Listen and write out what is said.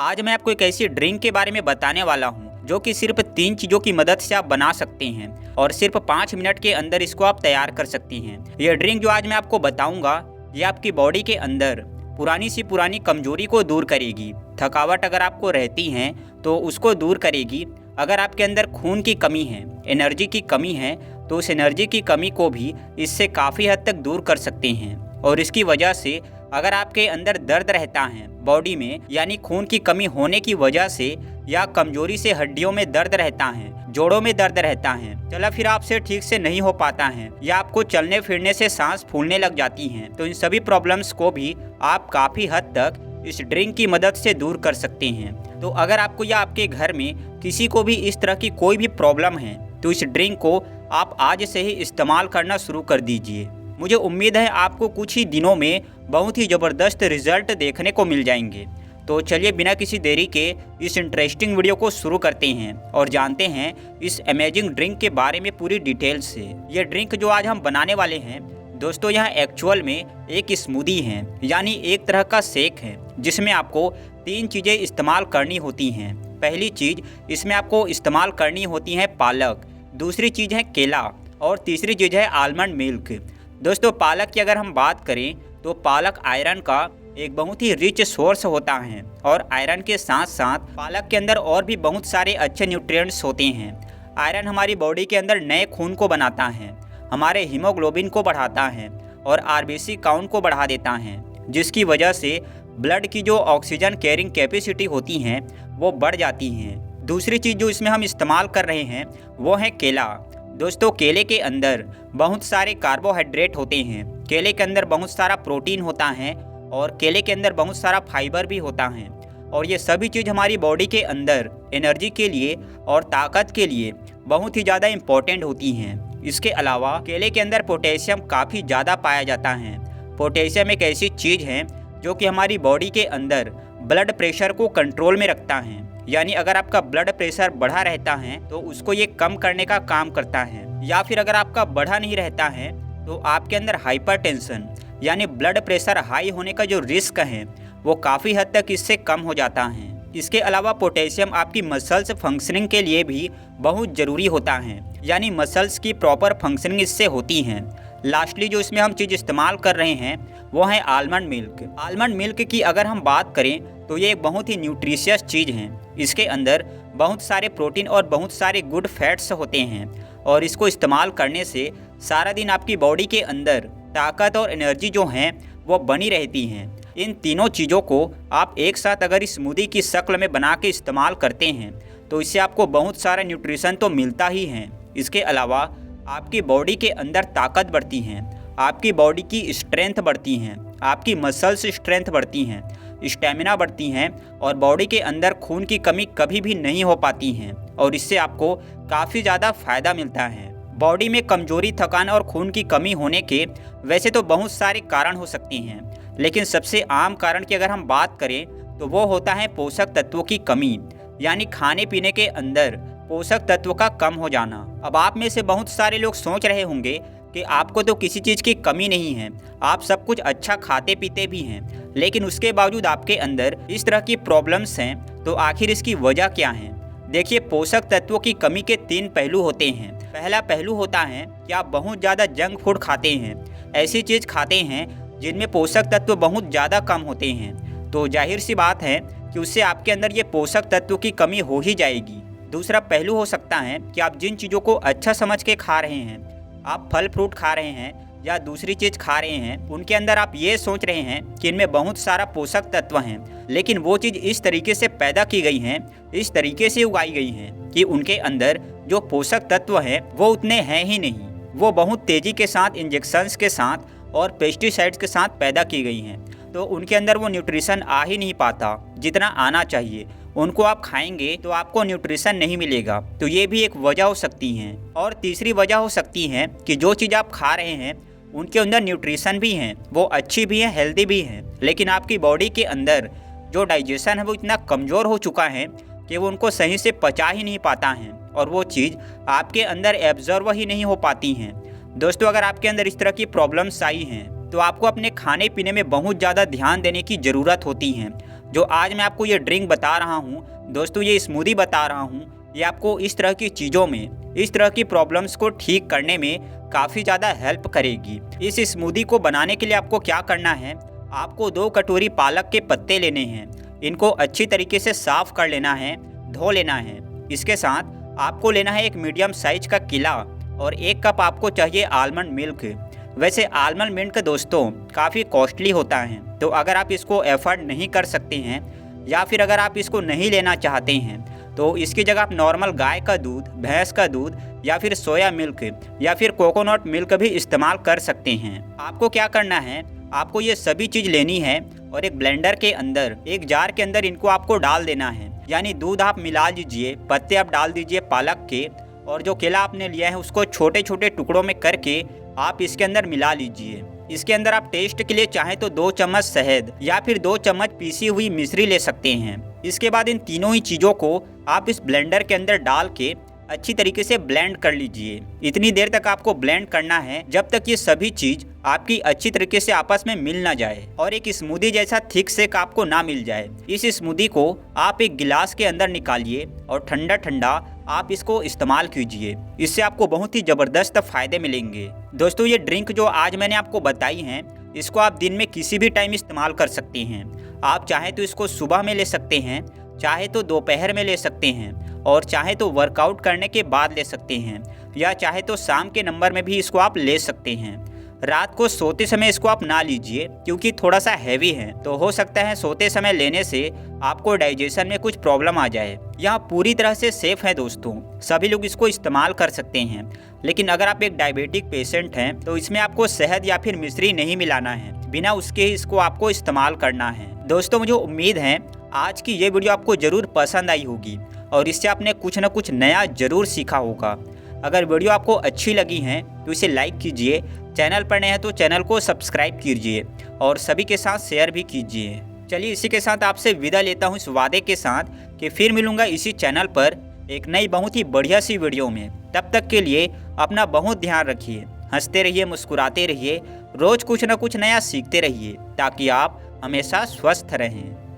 आज मैं आपको एक ऐसी ड्रिंक के बारे में बताने वाला हूँ जो कि सिर्फ 3 चीज़ों की मदद से आप बना सकते हैं और सिर्फ 5 मिनट के अंदर इसको आप तैयार कर सकते हैं। यह ड्रिंक जो आज मैं आपको बताऊंगा ये आपकी बॉडी के अंदर पुरानी सी पुरानी कमजोरी को दूर करेगी। थकावट अगर आपको रहती है तो उसको दूर करेगी। अगर आपके अंदर खून की कमी है, एनर्जी की कमी है, तो उस एनर्जी की कमी को भी इससे काफ़ी हद तक दूर कर सकते हैं। और इसकी वजह से अगर आपके अंदर दर्द रहता है बॉडी में, यानी खून की कमी होने की वजह से, या कमजोरी से हड्डियों में दर्द रहता है, जोड़ों में दर्द रहता है, चला फिर आपसे ठीक से नहीं हो पाता है, या आपको चलने फिरने से सांस फूलने लग जाती हैं, तो इन सभी प्रॉब्लम्स को भी आप काफ़ी हद तक इस ड्रिंक की मदद से दूर कर सकते हैं। तो अगर आपको या आपके घर में किसी को भी इस तरह की कोई भी प्रॉब्लम है तो इस ड्रिंक को आप आज से ही इस्तेमाल करना शुरू कर दीजिए। मुझे उम्मीद है आपको कुछ ही दिनों में बहुत ही ज़बरदस्त रिजल्ट देखने को मिल जाएंगे। तो चलिए बिना किसी देरी के इस इंटरेस्टिंग वीडियो को शुरू करते हैं और जानते हैं इस अमेजिंग ड्रिंक के बारे में पूरी डिटेल से। ये ड्रिंक जो आज हम बनाने वाले हैं दोस्तों, यहाँ एक्चुअल में एक स्मूदी है, यानी एक तरह का शेक है जिसमें आपको 3 चीज़ें इस्तेमाल करनी होती हैं। पहली चीज़ इसमें आपको इस्तेमाल करनी होती है पालक, दूसरी चीज़ है केला और तीसरी चीज़ है आलमंड मिल्क। दोस्तों पालक की अगर हम बात करें तो पालक आयरन का एक बहुत ही रिच सोर्स होता है और आयरन के साथ साथ पालक के अंदर और भी बहुत सारे अच्छे न्यूट्रिएंट्स होते हैं। आयरन हमारी बॉडी के अंदर नए खून को बनाता है, हमारे हीमोग्लोबिन को बढ़ाता है और आरबीसी काउंट को बढ़ा देता है, जिसकी वजह से ब्लड की जो ऑक्सीजन कैरिंग कैपेसिटी होती हैं वो बढ़ जाती हैं। दूसरी चीज़ जो इसमें हम इस्तेमाल कर रहे हैं वो है केला। दोस्तों केले के अंदर बहुत सारे कार्बोहाइड्रेट होते हैं, केले के अंदर बहुत सारा प्रोटीन होता है और केले के अंदर बहुत सारा फाइबर भी होता है और ये सभी चीज़ हमारी बॉडी के अंदर एनर्जी के लिए और ताकत के लिए बहुत ही ज़्यादा इम्पोर्टेंट होती हैं। इसके अलावा केले के अंदर पोटेशियम काफ़ी ज़्यादा पाया जाता है। पोटेशियम एक ऐसी चीज़ है जो कि हमारी बॉडी के अंदर ब्लड प्रेशर को कंट्रोल में रखता है, यानी अगर आपका ब्लड प्रेशर बढ़ा रहता है तो उसको ये कम करने का काम करता है, या फिर अगर आपका बढ़ा नहीं रहता है तो आपके अंदर हाइपरटेंशन यानी ब्लड प्रेशर हाई होने का जो रिस्क है वो काफ़ी हद तक इससे कम हो जाता है। इसके अलावा पोटेशियम आपकी मसल्स फंक्शनिंग के लिए भी बहुत ज़रूरी होता है, यानी मसल्स की प्रॉपर फंक्शनिंग इससे होती है। लास्टली जो इसमें हम चीज़ इस्तेमाल कर रहे हैं वो है आलमंड मिल्क। आलमंड मिल्क की अगर हम बात करें तो ये एक बहुत ही न्यूट्रिशियस चीज़ है। इसके अंदर बहुत सारे प्रोटीन और बहुत सारे गुड फैट्स होते हैं और इसको इस्तेमाल करने से सारा दिन आपकी बॉडी के अंदर ताकत और एनर्जी जो हैं वो बनी रहती हैं। इन तीनों चीज़ों को आप एक साथ अगर इस स्मूदी की शक्ल में बना के इस्तेमाल करते हैं तो इससे आपको बहुत सारा न्यूट्रिशन तो मिलता ही है। इसके अलावा आपकी बॉडी के अंदर ताकत बढ़ती है, आपकी बॉडी की स्ट्रेंथ बढ़ती हैं, आपकी मसल्स स्ट्रेंथ बढ़ती हैं, स्टेमिना बढ़ती हैं और बॉडी के अंदर खून की कमी कभी भी नहीं हो पाती हैं और इससे आपको काफ़ी ज़्यादा फ़ायदा मिलता है। बॉडी में कमजोरी, थकान और खून की कमी होने के वैसे तो बहुत सारे कारण हो सकते हैं, लेकिन सबसे आम कारण की अगर हम बात करें तो वो होता है पोषक तत्वों की कमी, यानी खाने पीने के अंदर पोषक तत्व का कम हो जाना। अब आप में से बहुत सारे लोग सोच रहे होंगे कि आपको तो किसी चीज़ की कमी नहीं है, आप सब कुछ अच्छा खाते पीते भी हैं, लेकिन उसके बावजूद आपके अंदर इस तरह की प्रॉब्लम्स हैं, तो आखिर इसकी वजह क्या है? देखिए पोषक तत्वों की कमी के 3 पहलू होते हैं। पहला पहलू होता है कि आप बहुत ज़्यादा जंक फूड खाते हैं, ऐसी चीज़ खाते हैं जिनमें पोषक तत्व बहुत ज़्यादा कम होते हैं, तो जाहिर सी बात है कि उससे आपके अंदर ये पोषक तत्वों की कमी हो ही जाएगी। दूसरा पहलू हो सकता है कि आप जिन चीज़ों को अच्छा समझ के खा रहे हैं, आप फल फ्रूट खा रहे हैं या दूसरी चीज़ खा रहे हैं, उनके अंदर आप ये सोच रहे हैं कि इनमें बहुत सारा पोषक तत्व हैं, लेकिन वो चीज़ इस तरीके से पैदा की गई हैं, इस तरीके से उगाई गई हैं कि उनके अंदर जो पोषक तत्व हैं वो उतने हैं ही नहीं। वो बहुत तेज़ी के साथ इंजेक्शंस के साथ और पेस्टिसाइड्स के साथ पैदा की गई हैं, तो उनके अंदर वो न्यूट्रिशन आ ही नहीं पाता जितना आना चाहिए। उनको आप खाएंगे तो आपको न्यूट्रिशन नहीं मिलेगा, तो ये भी एक वजह हो सकती है। और तीसरी वजह हो सकती है कि जो चीज़ आप खा रहे हैं उनके अंदर न्यूट्रिशन भी हैं, वो अच्छी भी है, हेल्दी भी है, लेकिन आपकी बॉडी के अंदर जो डाइजेशन है वो इतना कमज़ोर हो चुका है कि वो उनको सही से पचा ही नहीं पाता है और वो चीज़ आपके अंदर एब्जॉर्व ही नहीं हो पाती हैं। दोस्तों अगर आपके अंदर इस तरह की प्रॉब्लम्स आई हैं तो आपको अपने खाने पीने में बहुत ज़्यादा ध्यान देने की ज़रूरत होती है। जो आज मैं आपको ये ड्रिंक बता रहा हूँ दोस्तों, ये स्मूदी बता रहा हूँ, ये आपको इस तरह की चीज़ों में, इस तरह की प्रॉब्लम्स को ठीक करने में काफ़ी ज़्यादा हेल्प करेगी। इस स्मूदी को बनाने के लिए आपको क्या करना है, आपको 2 कटोरी पालक के पत्ते लेने हैं। इनको अच्छी तरीके से साफ़ कर लेना है, धो लेना है। इसके साथ आपको लेना है एक मीडियम साइज का केला और 1 कप आपको चाहिए आलमंड मिल्क। वैसे आलमंड मिल्क दोस्तों काफ़ी कॉस्टली होता है, तो अगर आप इसको अफोर्ड नहीं कर सकते हैं या फिर अगर आप इसको नहीं लेना चाहते हैं तो इसकी जगह आप नॉर्मल गाय का दूध, भैंस का दूध या फिर सोया मिल्क या फिर कोकोनट मिल्क भी इस्तेमाल कर सकते हैं। आपको क्या करना है, आपको ये सभी चीज़ लेनी है और एक ब्लेंडर के अंदर, एक जार के अंदर इनको आपको डाल देना है। यानी दूध आप मिला लीजिए, पत्ते आप डाल दीजिए पालक के, और जो केला आपने लिया है उसको छोटे छोटे टुकड़ों में करके आप इसके अंदर मिला लीजिए। इसके अंदर आप टेस्ट के लिए चाहें तो 2 चम्मच शहद या फिर 2 चम्मच पीसी हुई मिश्री ले सकते हैं। इसके बाद इन तीनों ही चीज़ों को आप इस ब्लेंडर के अंदर डाल के अच्छी तरीके से ब्लेंड कर लीजिए। इतनी देर तक आपको ब्लेंड करना है जब तक ये सभी चीज़ आपकी अच्छी तरीके से आपस में मिल ना जाए और एक स्मूदी जैसा थिक शेक आपको ना मिल जाए। इस स्मूदी को आप एक गिलास के अंदर निकालिए और ठंडा ठंडा आप इसको इस्तेमाल कीजिए। इससे आपको बहुत ही ज़बरदस्त फ़ायदे मिलेंगे। दोस्तों ये ड्रिंक जो आज मैंने आपको बताई हैं, इसको आप दिन में किसी भी टाइम इस्तेमाल कर सकते हैं। आप चाहें तो इसको सुबह में ले सकते हैं, चाहे तो दोपहर में ले सकते हैं, और चाहे तो वर्कआउट करने के बाद ले सकते हैं, या चाहे तो शाम के नंबर में भी इसको आप ले सकते हैं। रात को सोते समय इसको आप ना लीजिए क्योंकि थोड़ा सा हैवी है, तो हो सकता है सोते समय लेने से आपको डाइजेशन में कुछ प्रॉब्लम आ जाए। यह पूरी तरह से सेफ है दोस्तों, सभी लोग इसको इस्तेमाल कर सकते हैं। लेकिन अगर आप एक डायबिटिक पेशेंट हैं तो इसमें आपको शहद या फिर मिश्री नहीं मिलाना है, बिना उसके ही इसको आपको इस्तेमाल करना है। दोस्तों मुझे उम्मीद है आज की ये वीडियो आपको ज़रूर पसंद आई होगी और इससे आपने कुछ न कुछ नया ज़रूर सीखा होगा। अगर वीडियो आपको अच्छी लगी है तो इसे लाइक कीजिए, चैनल पर नए हैं तो चैनल को सब्सक्राइब कीजिए और सभी के साथ शेयर भी कीजिए। चलिए इसी के साथ आपसे विदा लेता हूँ इस वादे के साथ कि फिर मिलूँगा इसी चैनल पर एक नई बहुत ही बढ़िया सी वीडियो में। तब तक के लिए अपना बहुत ध्यान रखिए, हंसते रहिए, मुस्कुराते रहिए, रोज़ कुछ न कुछ नया सीखते रहिए ताकि आप हमेशा स्वस्थ रहें।